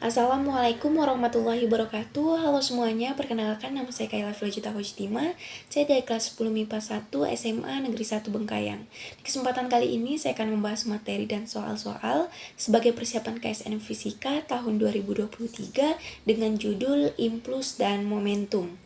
Assalamualaikum warahmatullahi wabarakatuh. Halo semuanya, perkenalkan nama saya Kayla Filojita Kojtima. Saya dari kelas 10 MIPA 1 SMA Negeri 1 Bengkayang. Di kesempatan kali ini saya akan membahas materi dan soal-soal sebagai persiapan KSN Fisika tahun 2023 dengan judul Impuls dan Momentum.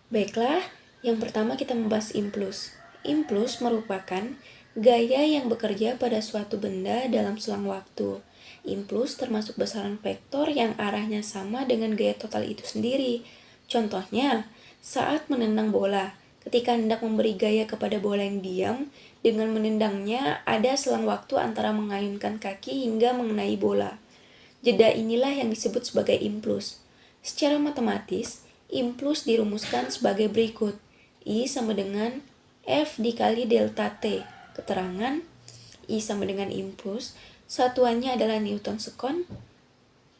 Baiklah, yang pertama kita membahas impuls. Impuls merupakan gaya yang bekerja pada suatu benda dalam selang waktu. Impuls termasuk besaran vektor yang arahnya sama dengan gaya total itu sendiri. Contohnya, saat menendang bola, ketika hendak memberi gaya kepada bola yang diam, dengan menendangnya ada selang waktu antara mengayunkan kaki hingga mengenai bola. Jeda inilah yang disebut sebagai impuls. Secara matematis, impuls dirumuskan sebagai berikut. I sama dengan F dikali delta T. Keterangan, I sama dengan impuls, satuannya adalah Newton sekon.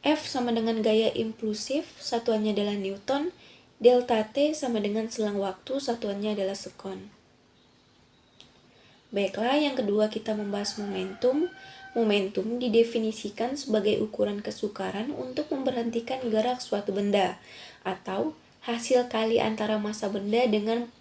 F sama dengan gaya impulsif, satuannya adalah Newton. Delta T sama dengan selang waktu, satuannya adalah sekon. Baiklah, yang kedua kita membahas momentum. Momentum didefinisikan sebagai ukuran kesukaran untuk memberhentikan gerak suatu benda, atau hasil kali antara massa benda dengan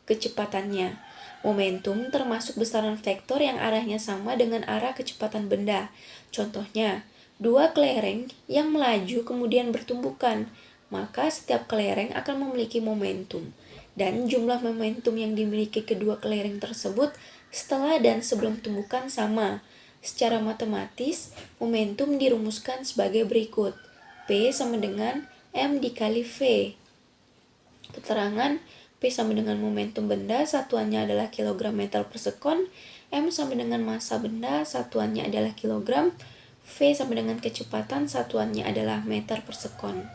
kecepatannya. Momentum termasuk besaran vektor yang arahnya sama dengan arah kecepatan benda. Contohnya, dua kelereng yang melaju kemudian bertumbukan, maka setiap kelereng akan memiliki momentum. Dan jumlah momentum yang dimiliki kedua kelereng tersebut setelah dan sebelum tumbukan sama. Secara matematis, momentum dirumuskan sebagai berikut. P sama dengan M dikali V. Keterangan, P sama dengan momentum benda, satuannya adalah kilogram meter per sekon. M sama dengan massa benda, satuannya adalah kilogram. V sama dengan kecepatan, satuannya adalah meter per sekon.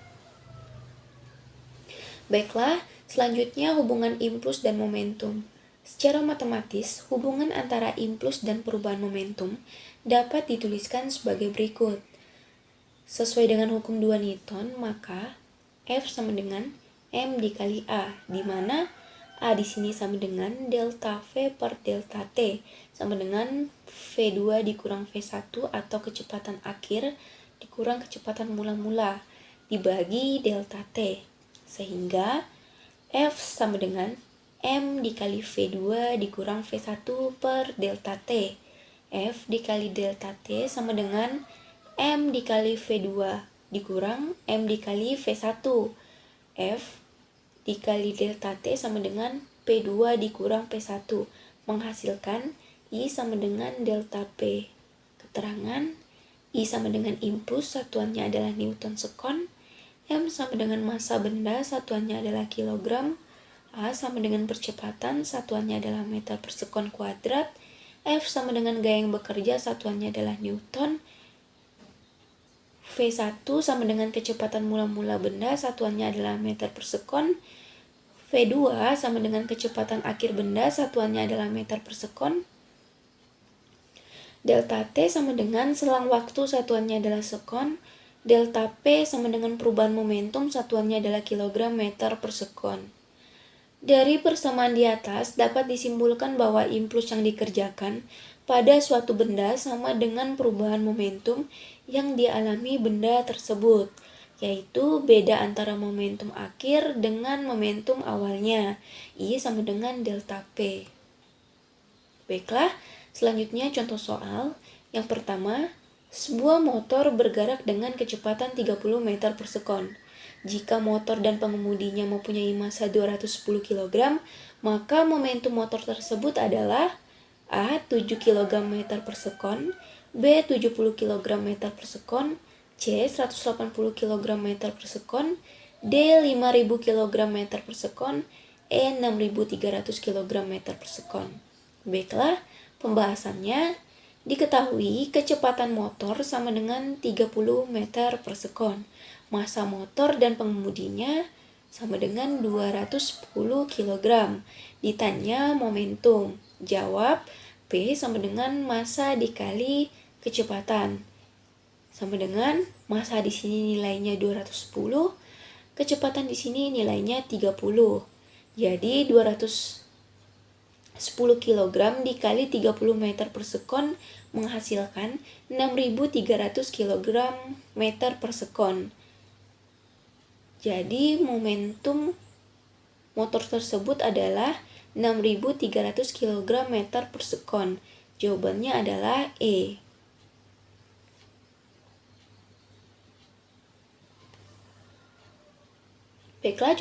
Baiklah, selanjutnya hubungan impuls dan momentum. Secara matematis, hubungan antara impuls dan perubahan momentum dapat dituliskan sebagai berikut. Sesuai dengan hukum 2 Newton, maka F sama dengan M dikali A, di mana A di sini sama dengan delta V per delta T, sama dengan V2 dikurang V1 atau kecepatan akhir dikurang kecepatan mula-mula, dibagi delta T. Sehingga F sama dengan M dikali V2 dikurang V1 per delta T. F dikali delta T sama dengan M dikali V2 dikurang M dikali V1. F dikali delta T sama dengan P2 dikurang P1, menghasilkan I sama dengan delta P. Keterangan, I sama dengan impuls, satuannya adalah Newton sekon. M sama dengan massa benda, satuannya adalah kilogram. A sama dengan percepatan, satuannya adalah meter per sekon kuadrat. F sama dengan gaya yang bekerja, satuannya adalah Newton. V1 sama dengan kecepatan mula-mula benda, satuannya adalah meter per sekon. V2 sama dengan kecepatan akhir benda, satuannya adalah meter per sekon. Delta T sama dengan selang waktu, satuannya adalah sekon. Delta P sama dengan perubahan momentum, satuannya adalah kilogram meter per sekon. Dari persamaan di atas dapat disimpulkan bahwa impuls yang dikerjakan pada suatu benda sama dengan perubahan momentum yang dialami benda tersebut, yaitu beda antara momentum akhir dengan momentum awalnya, I sama dengan delta P. Baiklah, selanjutnya contoh soal. Yang pertama, sebuah motor bergerak dengan kecepatan 30 meter per sekon. Jika motor dan pengemudinya mempunyai massa 210 kg, maka momentum motor tersebut adalah A. 7 kg meter per sekon, B. 70 kg meter per sekon, C. 180 kg meter per sekon, D. 5000 kg meter per sekon, E. 6300 kg meter per sekon. Baiklah, pembahasannya. Diketahui kecepatan motor sama dengan 30 meter per sekon. Massa motor dan pengemudinya sama dengan 210 kg. Ditanya momentum. Jawab, P sama dengan massa dikali kecepatan. Sama dengan massa di sini nilainya 210, kecepatan di sini nilainya 30. Jadi 210 10 kg dikali 30 meter per sekon menghasilkan 6.300 kg meter per sekon. Jadi momentum motor tersebut adalah 6.300 kg meter per sekon. Jawabannya adalah E. Baiklah,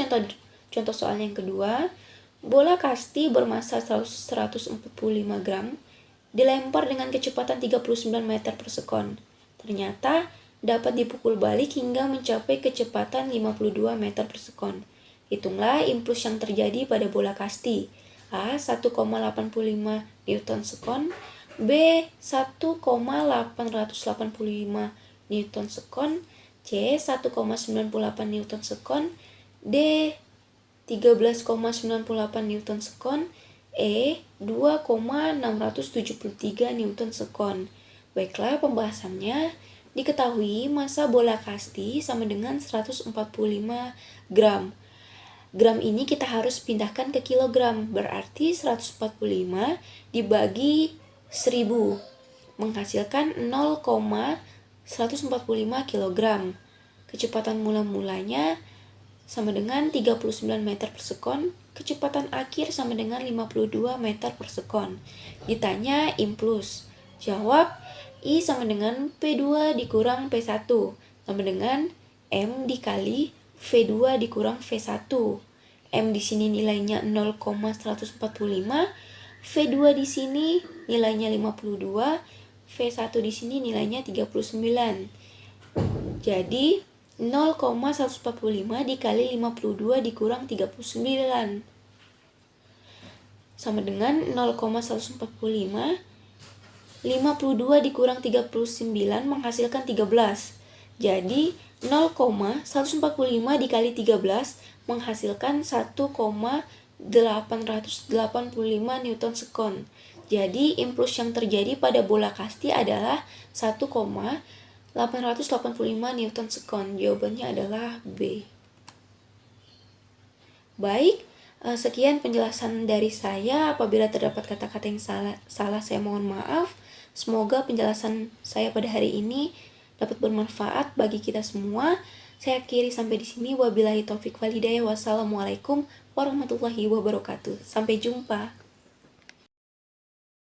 contoh soal yang kedua. Bola kasti bermasa 145 gram dilempar dengan kecepatan 39 meter per sekon. Ternyata dapat dipukul balik hingga mencapai kecepatan 52 meter per sekon. Hitunglah impuls yang terjadi pada bola kasti. A. 1,85 Newton sekon, B. 1,885 Newton sekon, C. 1,98 Newton sekon, D. 13,98 Newton sekon, E. 2,673 Newton sekon. Baiklah, pembahasannya. Diketahui massa bola kasti sama dengan 145 gram. Gram ini kita harus pindahkan ke kilogram, berarti 145 dibagi 1000 menghasilkan 0,145 kg. Kecepatan mula-mulanya sama dengan 39 meter per sekon, kecepatan akhir sama dengan 52 meter per sekon. Ditanya impuls. Jawab, I sama dengan P2 dikurang P1 sama dengan M dikali V2 dikurang V1. M di sini nilainya 0,145, V2 di sini nilainya 52, V1 di sini nilainya 39. Jadi 0,145 dikali 52 dikurang 39 sama dengan 0,145. 52 dikurang 39 menghasilkan 13. Jadi 0,145 dikali 13 menghasilkan 1,885 Newton sekon. Jadi impuls yang terjadi pada bola kasti adalah 1,885 Newton sekon. Jawabannya adalah B. Baik, sekian penjelasan dari saya. Apabila terdapat kata-kata yang salah saya mohon maaf. Semoga penjelasan saya pada hari ini dapat bermanfaat bagi kita semua. Saya akhiri sampai di sini. Wabillahi taufik wal hidayah. Wassalamualaikum warahmatullahi wabarakatuh. Sampai jumpa.